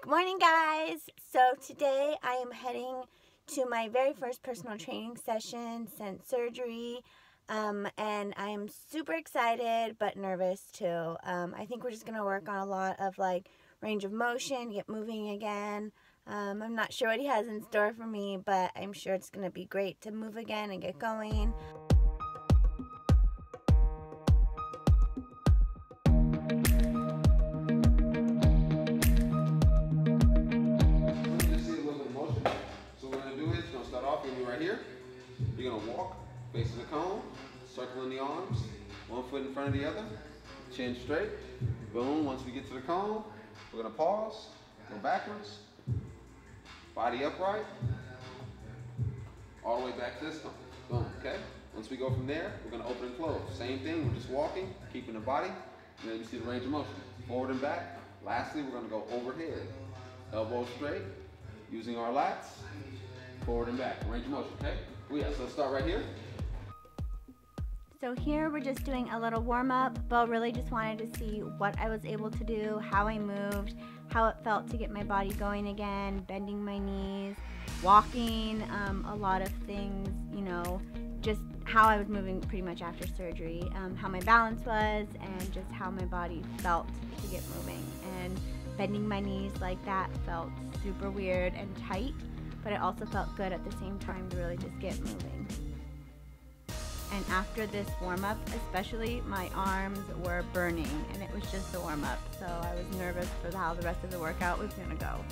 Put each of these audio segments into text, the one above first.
Good morning, guys. So today I am heading to my very first personal training session since surgery, and I am super excited but nervous too. I think we're just gonna work on a lot of like range of motion, get moving again. I'm not sure what he has in store for me, but I'm sure it's gonna be great to move again and get going. Right here, you're going to walk, facing the cone, circling the arms, one foot in front of the other, chin straight, boom. Once we get to the cone, we're going to pause, go backwards, body upright, all the way back to this cone, boom, okay? Once we go from there, we're going to open and close. Same thing, we're just walking, keeping the body, and then you see the range of motion, forward and back. Lastly, we're going to go overhead, elbows straight, using our lats, forward and back, range of motion, okay? So let's start right here. So here we're just doing a little warm-up. Bo really just wanted to see what I was able to do, how I moved, how it felt to get my body going again, bending my knees, walking, a lot of things, you know, just how I was moving pretty much after surgery, how my balance was, and just how my body felt to get moving. And bending my knees like that felt super weird and tight, but it also felt good at the same time to really just get moving. And after this warm-up especially, my arms were burning, and it was just a warm-up, so I was nervous for how the rest of the workout was gonna go.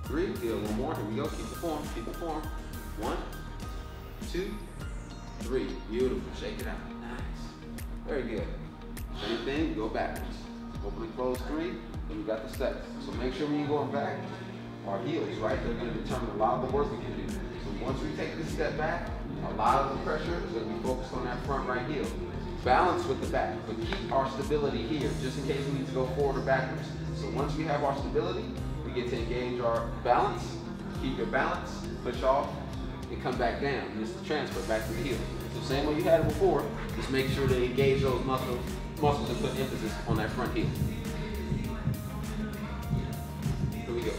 Three, good, one more, here we go, keep the form, keep the form. 1, 2, 3, beautiful, shake it out, nice. Very good. Same thing, go backwards. Open and close 3, then we got the steps. So make sure when you're going back, our heels, right, they're going to determine a lot of the work we can do. So once we take this step back, a lot of the pressure is going to be focused on that front right heel. Balance with the back, but keep our stability here, just in case we need to go forward or backwards. So once we have our stability, we get to engage our balance, keep your balance, push off, and come back down. And just transfer back to the heel. So same way you had it before, just make sure to engage those muscles and put emphasis on that front heel. Here we go.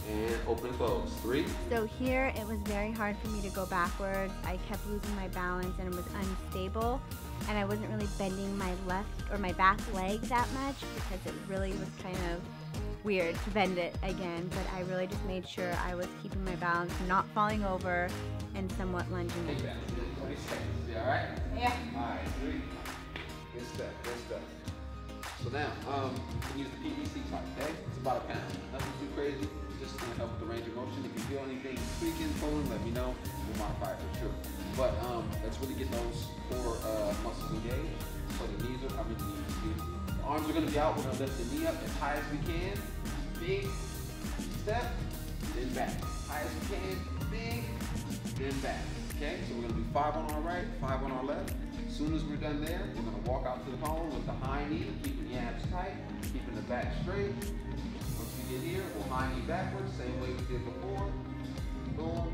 And open and close. 3. So here it was very hard for me to go backwards. I kept losing my balance and it was unstable, and I wasn't really bending my left or my back leg that much because it really was kind of weird to bend it again, but I really just made sure I was keeping my balance, not falling over, and somewhat lunging. Take that. 20 seconds. You all right? Yeah. All right. 3. Good stuff. Good stuff. So now, you can use the PVC type, okay? It's about a pound. Nothing too crazy. Just gonna help with the range of motion. If you feel anything tweaking, pulling, let me know. We'll modify it for sure. But let's really get those core muscles engaged. So the knees are, the arms are gonna be out. We're gonna lift the knee up as high as we can. Big step, then back. High as we can, big, then back. Okay, so we're gonna do 5 on our right, 5 on our left. As soon as we're done there, we're gonna walk out to the cone with the high knee, keeping the abs tight, keeping the back straight. Once we get here, we'll high knee backwards, same way we did before. Boom,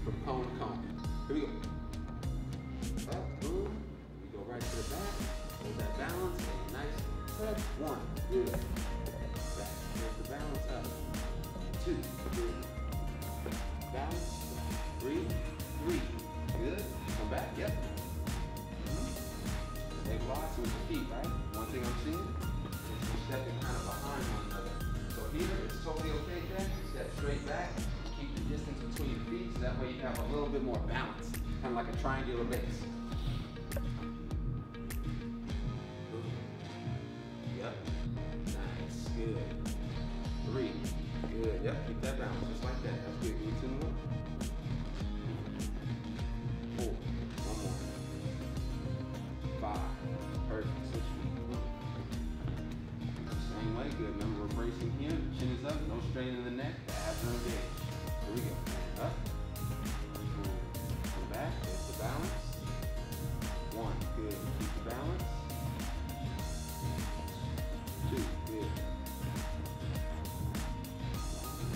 from cone to cone. Here we go. Up, boom. We go right to the back. Hold that balance. Nice. Step 1. Good. Back. There's the balance up. 2. Good. Balance. 3. 3. Good. Come back. Yep. Stabilize with your feet, right? One thing I'm seeing is we're stepping kind of behind one another. So here, it's totally okay, Jack. Step straight back. Keep the distance between your feet, so that way you have a little bit more balance. Kind of like a triangular base. Yep. Nice. Good. 3. Good. Yep. Keep that balance just like that. That's good. Give me 2 more. 4. One more. 5. Perfect. Switch feet. Same way. Good. Remember, we're bracing here. Chin is up. No strain in the neck. The abs are engaged. Here we go. Up. Come back. There's the balance. 1. Good. Keep the balance. 2. Good.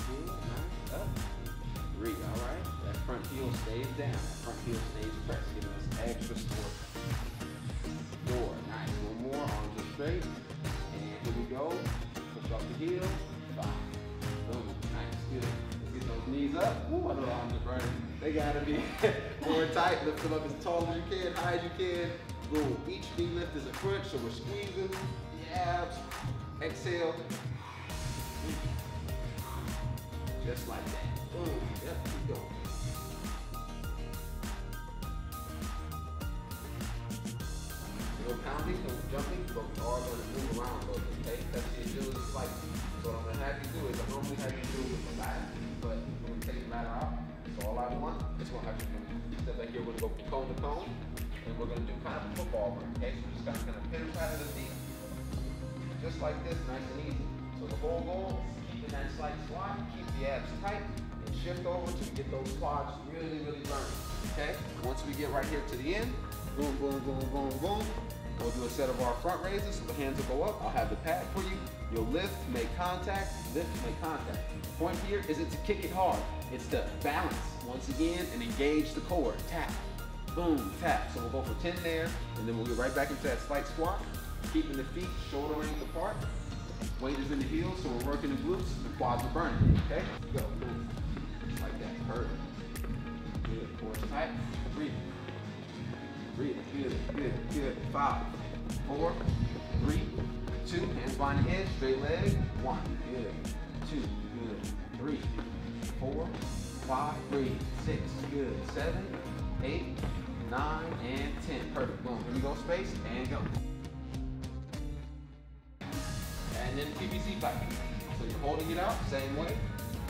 Good. Nice. Up. 3. All right. That front heel stays down. That front heel stage press, giving us extra support. 4, nice. One more, arms are straight. And here we go. Push off the heel. 5. Boom. Nice. Good. Let's get those knees up. Ooh, I know the arms are burning. They gotta be more tight. Lift them up as tall as you can, high as you can. Boom. Each knee lift is a crunch, so we're squeezing the abs. Exhale. Just like that. Boom. Yep, keep going. No pounding, no jumping, but we are going to move around a little bit, okay? That's the agility slight. So what I'm going to have you do is, I normally have you do it with the ladder, but we're going to take the ladder out. So all I want is we'll have you do step back here, we're going to go from cone to cone, and we're going to do kind of a football run, okay? So we're just going to pitter patter the feet, just like this, nice and easy. So the whole goal, keeping that slight squat, keep the abs tight, and shift over to get those quads really, really burning, okay? Once we get right here to the end, boom, boom, boom, boom, boom. We'll do a set of our front raises, so the hands will go up. I'll have the pad for you. You'll lift, make contact, lift, make contact. The point here isn't to kick it hard. It's to balance, once again, and engage the core. Tap, boom, tap. So we'll go for 10 there, and then we'll get right back into that slight squat, keeping the feet shoulder length apart. Weight is in the heels, so we're working the glutes, the quads are burning, okay? Go, boom, like that, perfect. Good, core tight, breathe. Breathe, good, good, good. 5, 4, 3, 2, hands behind the head, straight leg. 1, good, 2, good, 3, 4, 5, breathe, 6, good, 7, 8, 9, and 10. Perfect, boom. Here we go, space, and go. And then PVC fight. So you're holding it out, same way.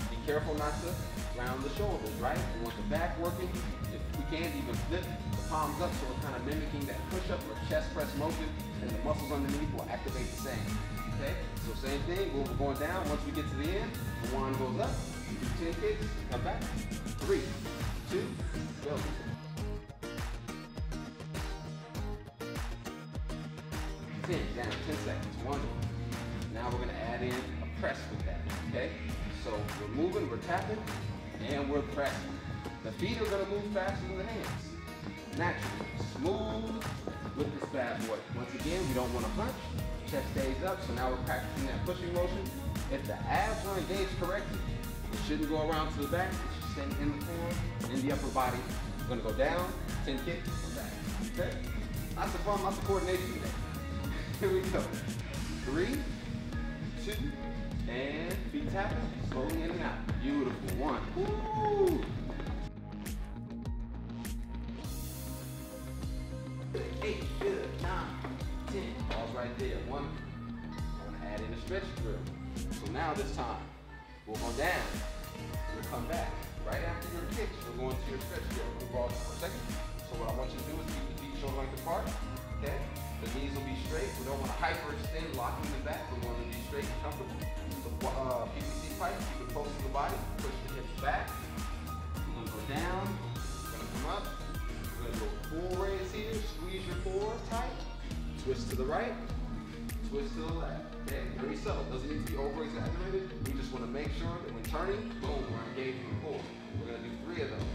Be careful not to round the shoulders, right? We want the back working. If we can't even flip the palms up, so we're kind of mimicking that push-up or chest press motion, and the muscles underneath will activate the same. Okay? So same thing, we're going down. Once we get to the end, the wand goes up, 10 kicks, come back. 3, 2, go. 10, down, 10 seconds, wonderful. Now we're gonna add in a press with that, okay? So we're moving, we're tapping, and we're pressing. The feet are gonna move faster than the hands. Naturally, smooth with this bad boy. Once again, we don't wanna punch, chest stays up, so now we're practicing that pushing motion. If the abs are engaged correctly, it shouldn't go around to the back, it should stay in the core, in the upper body. We're gonna go down, 10 kicks, come back, okay? Lots of fun, lots of coordination today. Here we go. 3, 2, and feet tapping, slowly in and out. Beautiful. 1. Woo! 8, good. 9, 10. Pause right there. 1. I want to add in a stretch drill. So now this time, we'll go down. We'll come back. Right after your kicks, we're going to your stretch drill. We'll pause for a second. So what I want you to do is keep the feet shoulder length apart. Okay? The knees will be straight. We don't want to hyperextend, locking the back. We want to be straight and comfortable. The PVC pipe, keep it close to the body. Push the hips back. We're going to go down. We're going to come up. We're going to go full raise here. Squeeze your core tight. Twist to the right. Twist to the left. Okay, very subtle. Doesn't need to be over exaggerated. We just want to make sure that when turning, boom, we're engaging the core. We're going to do 3 of those.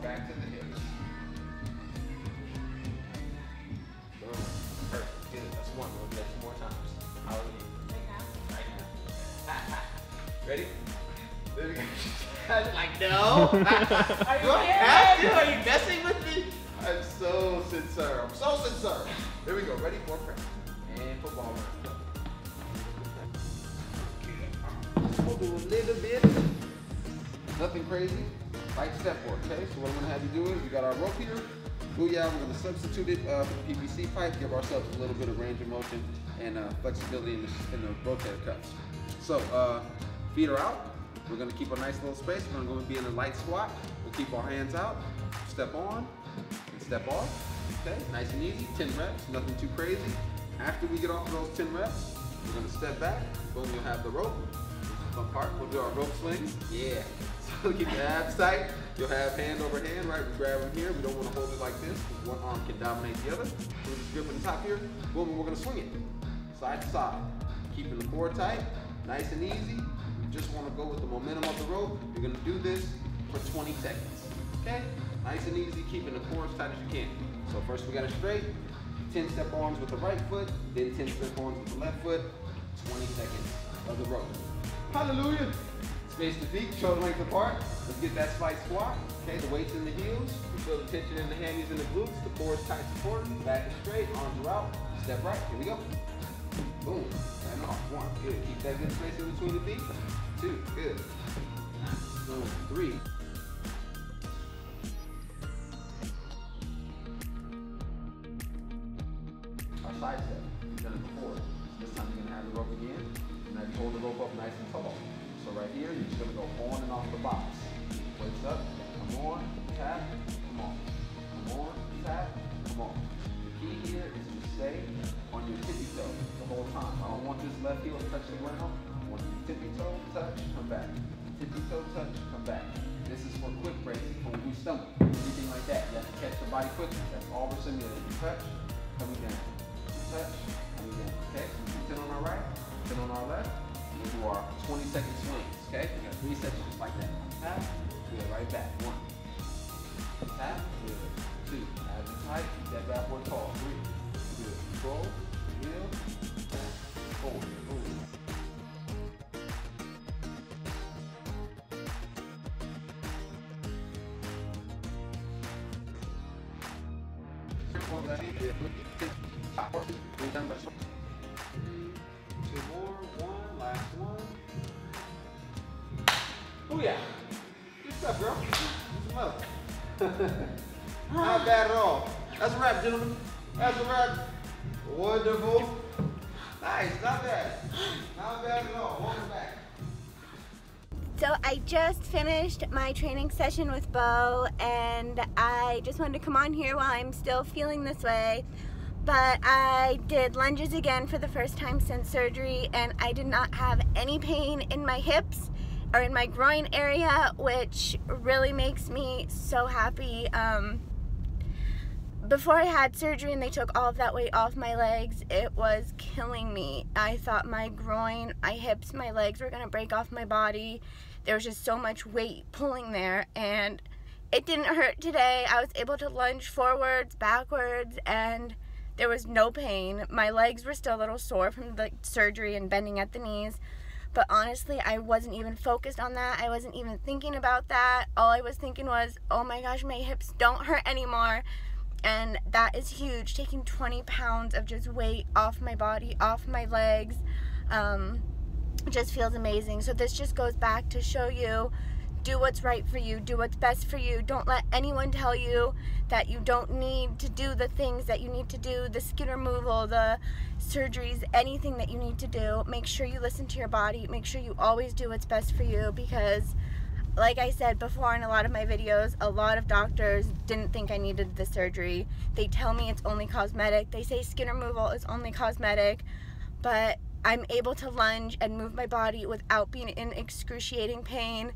Back to the hips. Boom. Perfect. Good. That's 1. We'll do that 2 more times. How are you? Right now. Ready? There we go. Like, no. Are you have to? Are you messing with me? I'm so sincere. I'm so sincere. There we go. Ready? More press. And football run. Go. We'll do a little bit. Nothing crazy. Light step work, okay? So what I'm gonna have you do is, we got our rope here. Booyah, we're gonna substitute it for the PVC pipe, give ourselves a little bit of range of motion and flexibility in the rotator cuffs. So feet are out. We're gonna keep a nice little space. We're gonna be in a light squat. We'll keep our hands out, step on, and step off, okay? Nice and easy, 10 reps, nothing too crazy. After we get off of those 10 reps, we're gonna step back. Boom, you'll have the rope. Fun part, we'll do our rope swings. Yeah. So keep your abs tight, You'll have hand over hand, right? We grab them here. We don't want to hold it like this because one arm can dominate the other. So we're just gripping the top here. Boom, and we're going to swing it side to side. Keeping the core tight, nice and easy. You just want to go with the momentum of the rope. You're going to do this for 20 seconds. Okay? Nice and easy, keeping the core as tight as you can. So first we got it straight. 10-step arms with the right foot, then 10-step arms with the left foot. 20 seconds of the rope. Hallelujah. Space the feet, shoulder length apart. Let's get that spike squat. Okay, the weight's in the heels. You feel the tension in the hammies and the glutes. The core is tight supported. Back is straight, arms are out. Step right, here we go. Boom, and off. 1, good. Keep that good space in between the feet. 2, good. Boom, 3. Our side step, we've done it before. This time you're gonna have the rope again. Now you hold the rope up nice and tall. So right here, you're just gonna go on and off the box. Weights up, come on, tap, come on. Come on, tap, come on. The key here is to stay on your tippy toe the whole time. I don't want this left heel to touch the ground. I want you to tippy toe, touch, come back. Tippy toe, touch, come back. This is for quick breaks, for when we stumble, anything like that. You have to catch the body quickly. That's all we're simulating. Touch, coming down. Touch, coming down. Okay, so we do 10 on our right, 10 on our left. We'll do our 20-second swings, okay? We got 3 seconds just like that. Tap, good, right back. 1. Tap, good. 2. Abs are tight, keep that bad boy tall. 3. Good. Control, heel, tap, 4. Boom. Two more, 1, last one. Oh yeah, good stuff, girl. Good enough. Not bad at all. That's a wrap, gentlemen. That's a wrap. Wonderful. Nice, not bad. Not bad at all. Welcome back. So I just finished my training session with Bo, and I just wanted to come on here while I'm still feeling this way. But I did lunges again for the first time since surgery, and I did not have any pain in my hips or in my groin area, which really makes me so happy. Before I had surgery and they took all of that weight off my legs, it was killing me. I thought my groin, my hips, my legs were gonna break off my body. There was just so much weight pulling there, and it didn't hurt today. I was able to lunge forwards, backwards, and there was no pain. My legs were still a little sore from the surgery and bending at the knees, but honestly, I wasn't even focused on that. I wasn't even thinking about that. All I was thinking was, oh my gosh, my hips don't hurt anymore. And that is huge, taking 20 pounds of just weight off my body, off my legs, just feels amazing. So this just goes back to show you, do what's right for you, do what's best for you. Don't let anyone tell you that you don't need to do the things that you need to do, the skin removal, the surgeries, anything that you need to do. Make sure you listen to your body. Make sure you always do what's best for you, because like I said before in a lot of my videos, a lot of doctors didn't think I needed the surgery. They tell me it's only cosmetic. They say skin removal is only cosmetic, but I'm able to lunge and move my body without being in excruciating pain,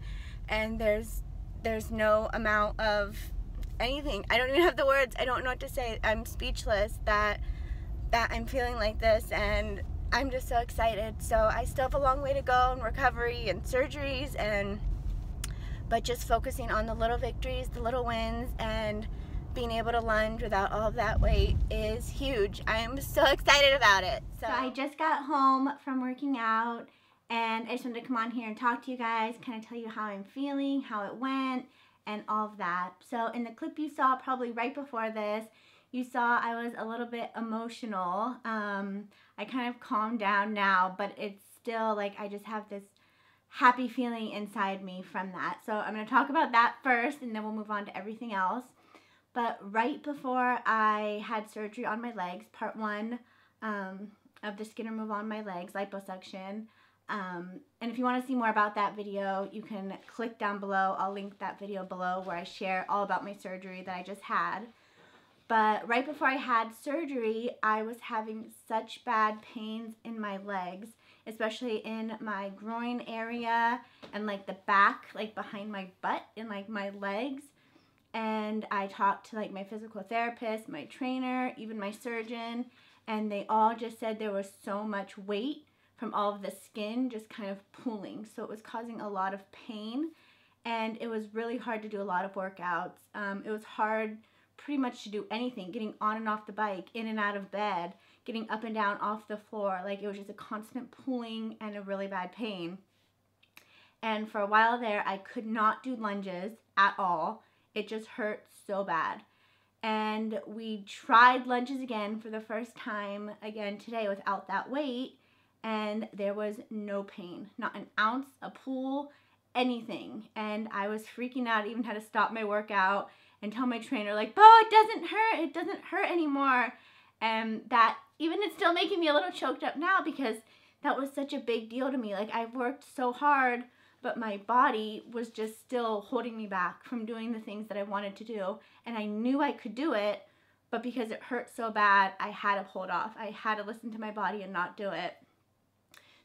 and there's no amount of anything. I don't even have the words. I don't know what to say. I'm speechless that I'm feeling like this, and I'm just so excited. So I still have a long way to go in recovery and surgeries, but just focusing on the little victories, the little wins, and being able to lunge without all of that weight is huge. I am so excited about it. So I just got home from working out, and I just wanted to come on here and talk to you guys, kind of tell you how I'm feeling, how it went, and all of that. So in the clip you saw probably right before this, you saw I was a little bit emotional. I kind of calmed down now, but it's still like I just have this happy feeling inside me from that. So I'm going to talk about that first, and then we'll move on to everything else. But right before I had surgery on my legs, part 1 of the skin removal on my legs, liposuction, and if you want to see more about that video, you can click down below. I'll link that video below where I share all about my surgery that I just had. But right before I had surgery, I was having such bad pains in my legs. especially in my groin area and like the back, like behind my butt and like my legs. And I talked to like my physical therapist, my trainer, even my surgeon, and they all just said there was so much weight from all of the skin just kind of pulling. So it was causing a lot of pain, and it was really hard to do a lot of workouts. It was hard pretty much to do anything, getting on and off the bike, in and out of bed, getting up and down off the floor. Like, it was just a constant pulling and a really bad pain. And for a while there, I could not do lunges at all. It just hurt so bad. And we tried lunges again for the first time again today without that weight, and there was no pain, not an ounce, a pull, anything. And I was freaking out, even had to stop my workout and tell my trainer, like, Bo, it doesn't hurt anymore. And that, even it's still making me a little choked up now, because that was such a big deal to me. Like, I've worked so hard, but my body was just still holding me back from doing the things that I wanted to do. And I knew I could do it, but because it hurt so bad, I had to hold off. I had to listen to my body and not do it.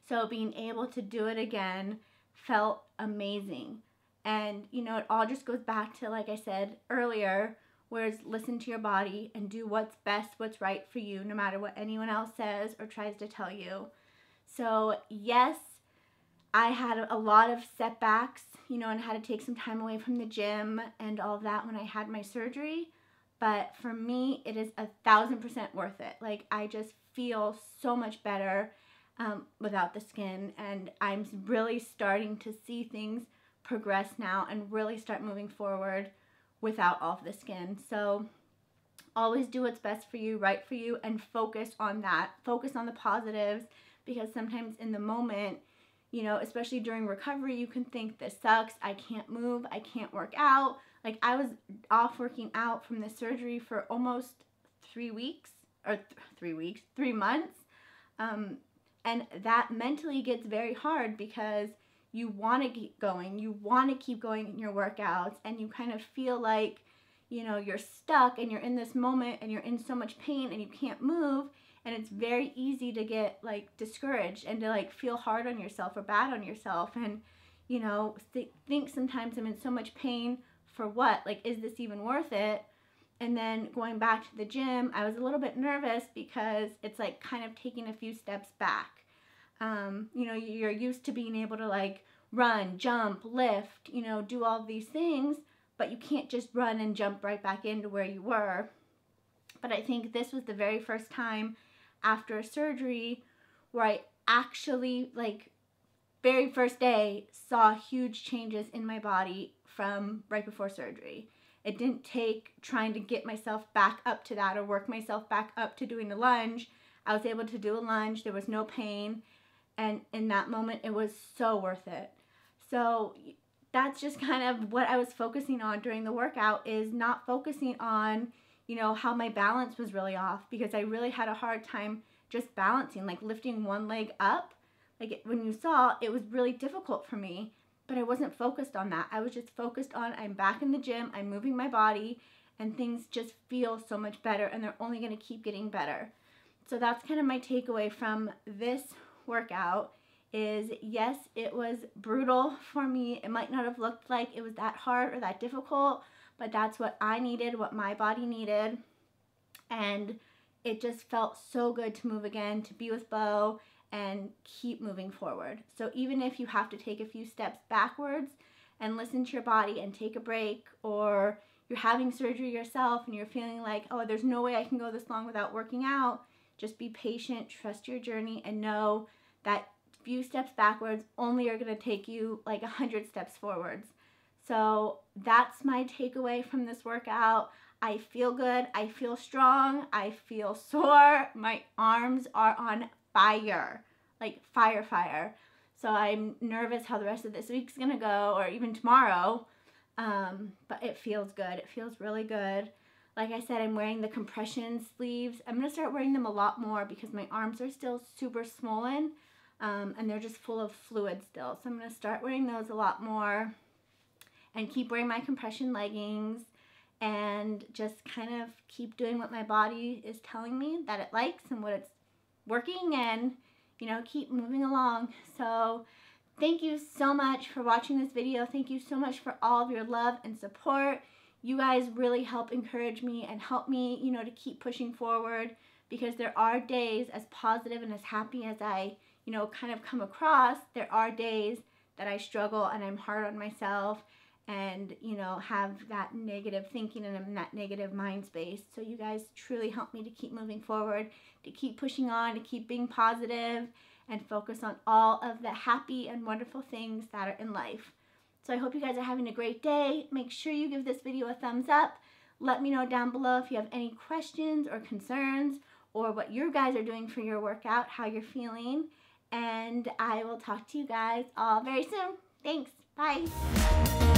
So being able to do it again felt amazing. And, you know, it all just goes back to, like I said earlier, whereas listen to your body and do what's best, what's right for you, no matter what anyone else says or tries to tell you. So yes, I had a lot of setbacks, you know, and had to take some time away from the gym and all of that when I had my surgery. But for me, it is 1,000% worth it. Like, I just feel so much better without the skin. And I'm really starting to see things progress now and really start moving forward without all of the skin. So always do what's best for you, right for you, and focus on that. Focus on the positives, because sometimes in the moment, you know, especially during recovery, you can think, this sucks, I can't move, I can't work out. Like, I was off working out from the surgery for almost 3 weeks, or 3 months. And that mentally gets very hard, because you want to keep going. You want to keep going in your workouts, and you kind of feel like, you know, you're stuck and you're in this moment and you're in so much pain and you can't move. And it's very easy to get like discouraged and to like feel hard on yourself or bad on yourself. And, you know, think sometimes I'm in so much pain for what? Like, is this even worth it? And then going back to the gym, I was a little bit nervous, because it's like kind of taking a few steps back. You know, you're used to being able to like run, jump, lift, you know, do all these things, but you can't just run and jump right back into where you were. But I think this was the very first time after a surgery where I actually, like, very first day, saw huge changes in my body from right before surgery. It didn't take trying to get myself back up to that or work myself back up to doing a lunge. I was able to do a lunge. There was no pain. And in that moment, it was so worth it. So that's just kind of what I was focusing on during the workout, is not focusing on, you know, how my balance was really off, because I really had a hard time just balancing, like lifting one leg up. Like, when you saw, it was really difficult for me, but I wasn't focused on that. I was just focused on, I'm back in the gym, I'm moving my body, and things just feel so much better, and they're only going to keep getting better. So that's kind of my takeaway from this workout is, yes, it was brutal for me. It might not have looked like it was that hard or that difficult, but that's what I needed, what my body needed. And it just felt so good to move again, to be with Bo and keep moving forward. So even if you have to take a few steps backwards and listen to your body and take a break, or you're having surgery yourself and you're feeling like, oh, there's no way I can go this long without working out, just be patient, trust your journey, and know that few steps backwards only are going to take you like 100 steps forwards. So that's my takeaway from this workout. I feel good. I feel strong. I feel sore. My arms are on fire, like fire. So I'm nervous how the rest of this week's going to go, or even tomorrow. But it feels good. It feels really good. Like I said, I'm wearing the compression sleeves. I'm going to start wearing them a lot more, because my arms are still super swollen, and they're just full of fluid still. So I'm going to start wearing those a lot more, and keep wearing my compression leggings, and just kind of keep doing what my body is telling me that it likes and what it's working. And, you know, keep moving along. So thank you so much for watching this video. Thank you so much for all of your love and support. You guys really help encourage me and help me, you know, to keep pushing forward, because there are days, as positive and as happy as I, you know, kind of come across, there are days that I struggle and I'm hard on myself and, you know, have that negative thinking and I'm in that negative mind space. So you guys truly help me to keep moving forward, to keep pushing on, to keep being positive and focus on all of the happy and wonderful things that are in life. So I hope you guys are having a great day. Make sure you give this video a thumbs up. Let me know down below if you have any questions or concerns or what you guys are doing for your workout, how you're feeling. And I will talk to you guys all very soon. Thanks. Bye.